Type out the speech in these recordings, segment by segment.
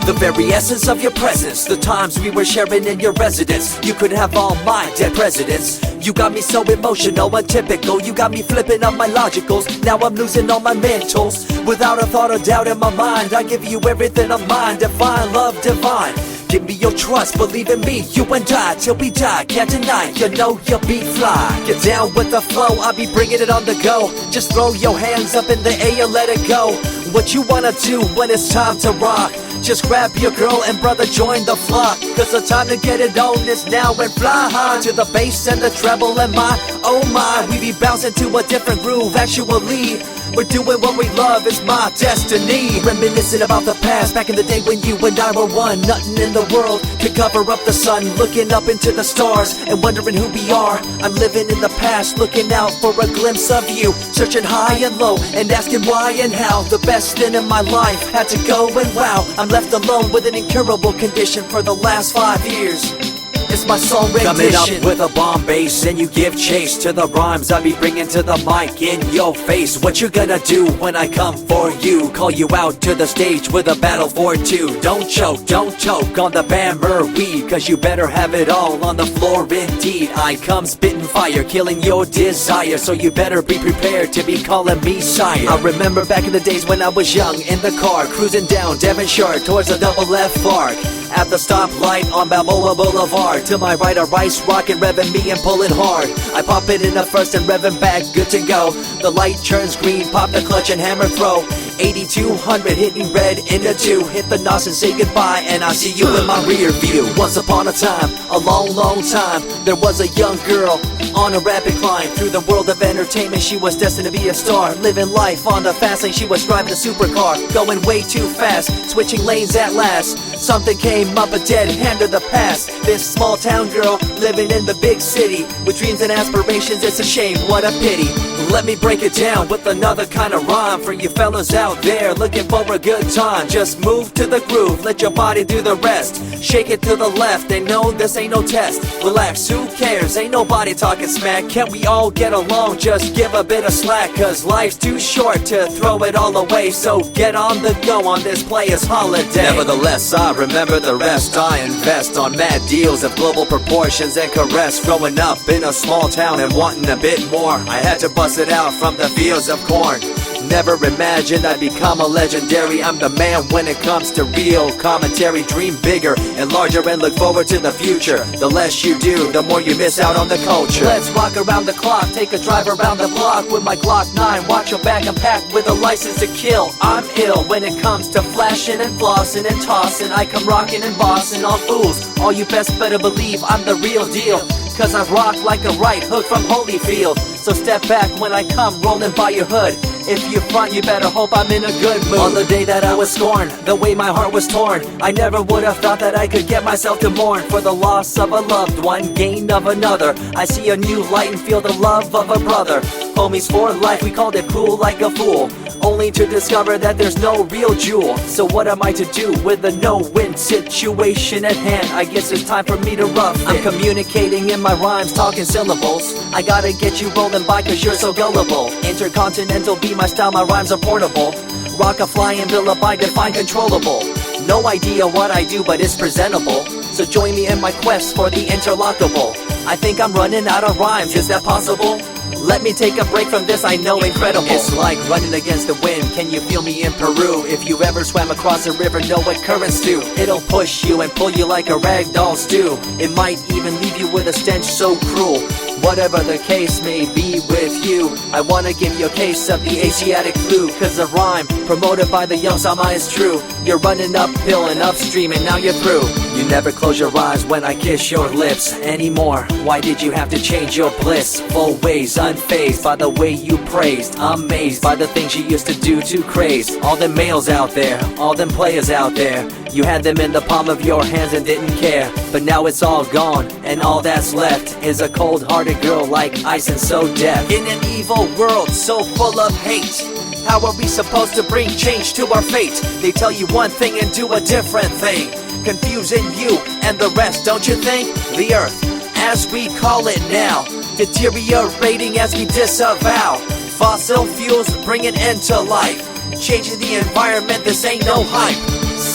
The very essence of your presence, the times we were sharing in your residence. You could have all my dead presidents. You got me so emotional, untypical. You got me flipping up my logicals. Now I'm losing all my mentals. Without a thought or doubt in my mind, I give you everything of mine. Divine love, divine. Give me your trust, believe in me, you and I, till we die, can't deny, you know you'll be fly. Get down with the flow, I'll be bringing it on the go. Just throw your hands up in the air, let it go. What you wanna do when it's time to rock? Just grab your girl and brother, join the flock. Cause the time to get it on is now, and fly high to the bass and the treble and my, oh my. We be bouncing to a different groove, actually. We're doing what we love, it's my destiny. Reminiscing about the past, back in the day when you and I were one. Nothing in the world could cover up the sun. Looking up into the stars and wondering who we are. I'm living in the past, looking out for a glimpse of you. Searching high and low and asking why and how. The best thing in my life had to go, and wow, I'm left alone with an incurable condition for the last 5 years. It's my song rendition. Coming up with a bomb bass and you give chase to the rhymes I be bringing to the mic in your face. What you gonna do when I come for you? Call you out to the stage with a battle for two. Don't choke on the Bammer, cause you better have it all on the floor indeed. I come spitting fire, killing your desire, so you better be prepared to be calling me sire. I remember back in the days when I was young, in the car, cruising down Devonshire towards the double F arc. At the stoplight on Balboa Boulevard, to my right a rice rocket revving me and pulling hard. I pop it in the first and revving back, good to go. The light turns green, pop the clutch and hammer throw. 8200 hitting red in the 2. Hit the NOS and say goodbye, and I see you in my rear view. Once upon a time, a long time, there was a young girl on a rapid climb through the world of entertainment. She was destined to be a star, living life on the fast lane. She was driving a supercar, going way too fast, switching lanes at last. Something came up, a dead hand of the past. This small town girl living in the big city with dreams and aspirations. It's a shame, what a pity. Let me break it down with another kind of rhyme for you fellas out there looking for a good time. Just move to the groove, let your body do the rest. Shake it to the left, they know this ain't no test. Relax, who cares, ain't nobody talking smack. Can't we all get along, just give a bit of slack. Cause life's too short to throw it all away, so get on the go on this player's holiday. Nevertheless, I remember the rest. I invest on mad deals of global proportions and caress. Growing up in a small town and wanting a bit more, I had to bust it out from the fields of corn. Never imagined I'd become a legendary. I'm the man when it comes to real commentary. Dream bigger and larger and look forward to the future. The less you do, the more you miss out on the culture. Let's rock around the clock, take a drive around the block with my Glock 9. Watch your back, I'm packed with a license to kill. I'm ill when it comes to flashing and flossing and tossing. I come rocking and bossing on fools. All you best better believe I'm the real deal, cause I rock like a right hook from Holyfield. So step back when I come rolling by your hood. If you front, you better hope I'm in a good mood. On the day that I was scorned, the way my heart was torn, I never would have thought that I could get myself to mourn for the loss of a loved one, gain of another. I see a new light and feel the love of a brother. Homies for life, we called it cool like a fool, only to discover that there's no real jewel. So what am I to do with a no-win situation at hand? I guess it's time for me to rough it. I'm communicating in my rhymes, talking syllables. I gotta get you rolling by cause you're so gullible. Intercontinental be my style, my rhymes are portable. Rock a flying villa by define controllable. No idea what I do, but it's presentable. So join me in my quest for the interlockable. I think I'm running out of rhymes, is that possible? Let me take a break from this, I know incredible. It's like running against the wind, can you feel me in Peru? If you ever swam across a river, know what currents do. It'll push you and pull you like a ragdoll stew. It might even leave you with a stench so cruel. Whatever the case may be with you, I wanna give you a case of the Asiatic flu. Cause the rhyme promoted by the young Sama is true. You're running uphill and upstream and now you're through. You never close your eyes when I kiss your lips anymore. Why did you have to change your bliss? Full ways, unfazed by the way you praised. Amazed by the things you used to do to craze. All them males out there, all them players out there, you had them in the palm of your hands and didn't care. But now it's all gone, and all that's left is a cold-hearted girl like ice and so deaf. In an evil world so full of hate, how are we supposed to bring change to our fate? They tell you one thing and do a different thing, confusing you and the rest, don't you think? The earth, as we call it now, deteriorating as we disavow. Fossil fuels bring an end to life, changing the environment, this ain't no hype.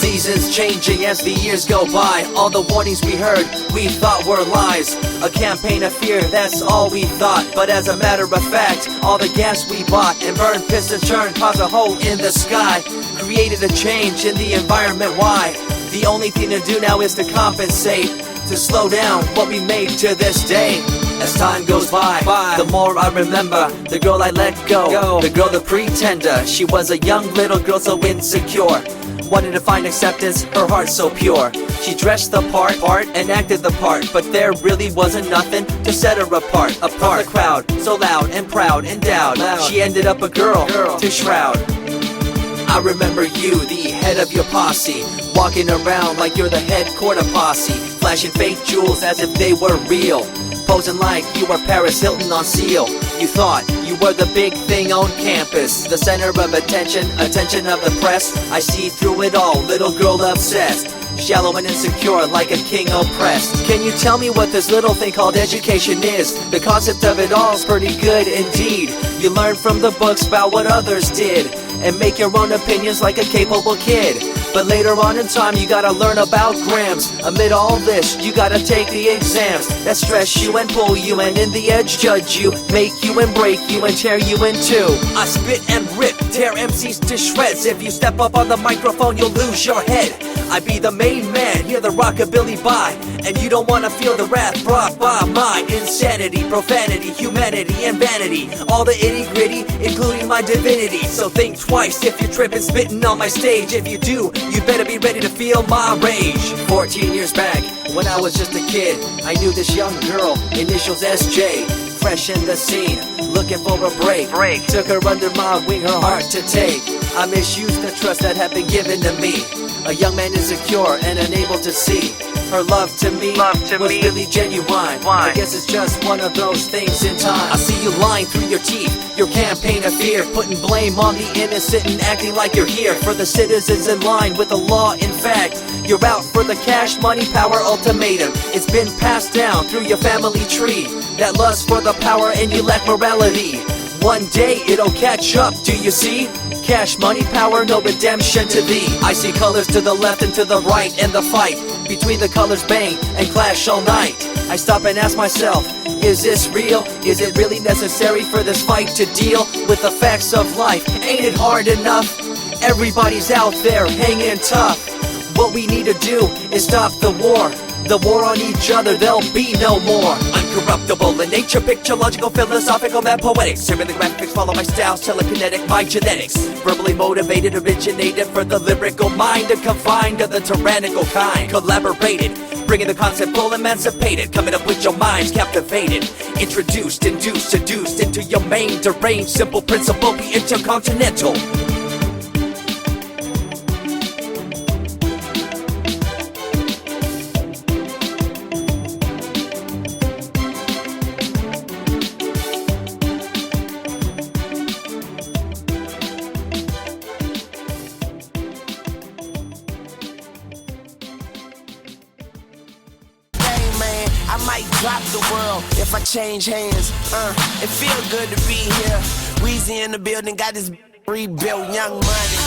Seasons changing as the years go by. All the warnings we heard, we thought were lies. A campaign of fear, that's all we thought. But as a matter of fact, all the gas we bought and burned, pissed and churned caused a hole in the sky. Created a change in the environment, why? The only thing to do now is to compensate, to slow down what we made to this day. As time goes by, the more I remember the girl I let go, the girl, the pretender. She was a young little girl so insecure, wanted to find acceptance, her heart so pure. She dressed the part and acted the part, but there really wasn't nothing to set her apart from the crowd, so loud and proud, endowed. She ended up a girl to shroud. I remember you, the head of your posse, walking around like you're the head quarter posse, flashing fake jewels as if they were real, posing like you were Paris Hilton on seal. You thought you were the big thing on campus, the center of attention of the press. I see through it all, little girl obsessed, shallow and insecure like a king oppressed. Can you tell me what this little thing called education is? The concept of it all's pretty good indeed. You learn from the books about what others did and make your own opinions like a capable kid. But later on in time you gotta learn about grams. Amid all this you gotta take the exams that stress you and pull you, and in the edge judge you, make you and break you and tear you in two. I spit and rip, tear MCs to shreds. If you step up on the microphone you'll lose your head. I be the main man, hear the rockabilly by, and you don't wanna feel the wrath brought by my insanity, profanity, humanity, and vanity. All the itty gritty, including my divinity. So think twice if you're tripping, spitting on my stage. If you do, you better be ready to feel my rage. 14 years back, when I was just a kid, I knew this young girl, initials SJ, fresh in the scene, looking for a break. Took her under my wing, her heart to take. I misused the trust that had been given to me. A young man insecure and unable to see her love to me was really genuine. I guess it's just one of those things in time. I see you lying through your teeth, your campaign of fear, putting blame on the innocent and acting like you're here for the citizens in line with the law. In fact, you're out for the cash, money, power ultimatum. It's been passed down through your family tree, that lust for the power and you lack morality. One day it'll catch up, do you see? Cash, money, power, no redemption to thee. I see colors to the left and to the right, and the fight between the colors bang and clash all night. I stop and ask myself, is this real? Is it really necessary for this fight to deal with the facts of life? Ain't it hard enough? Everybody's out there hanging tough. What we need to do is stop the war on each other, there'll be no more. Uncorruptible in nature, picture, logical, philosophical, mad poetic. Serving the graphics, follow my style, telekinetic, my genetics. Verbally motivated, originated for the lyrical mind, and confined to the tyrannical kind. Collaborated, bringing the concept full emancipated, coming up with your minds captivated. Introduced, induced, seduced into your main deranged, simple principle, be intercontinental. I might drop the world if I change hands. It feel good to be here. Weezy in the building, got this rebuilt Young Money.